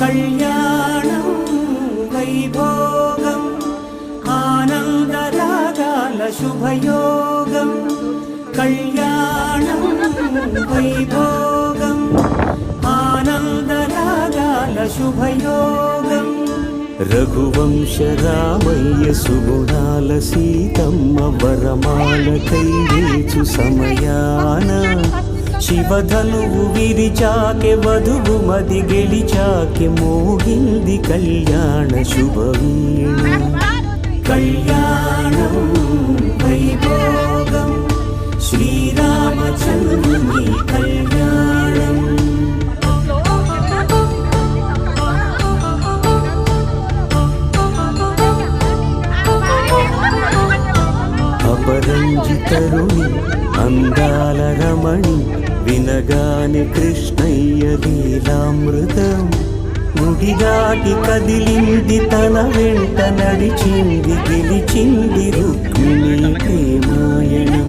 కళ్యాణం వైభోగం ఆనందరాగాల శుభయోగం కళ్యాణం వైభోగం ఆనందరాగాల శుభయోగం రఘువంశ రామయ్య సుగుణాల సీతమ్మ వరమాలకై వేచు సమయాన శివధనువు విరిచాకె వధువు మది గెలిచాకె మోగింది కళ్యాణ శుభవీణ కళ్యాణం వైభోగం శ్రీరామచంద్రుని కళ్యాణం అపరంజితరుని అందాల రమణి వినగాని కృష్ణయ్య లీలామృతం గుడిగాటి కదిలింది తన వెంట నడిచింది గెలిచింది రుక్మిణి ప్రేమాయణం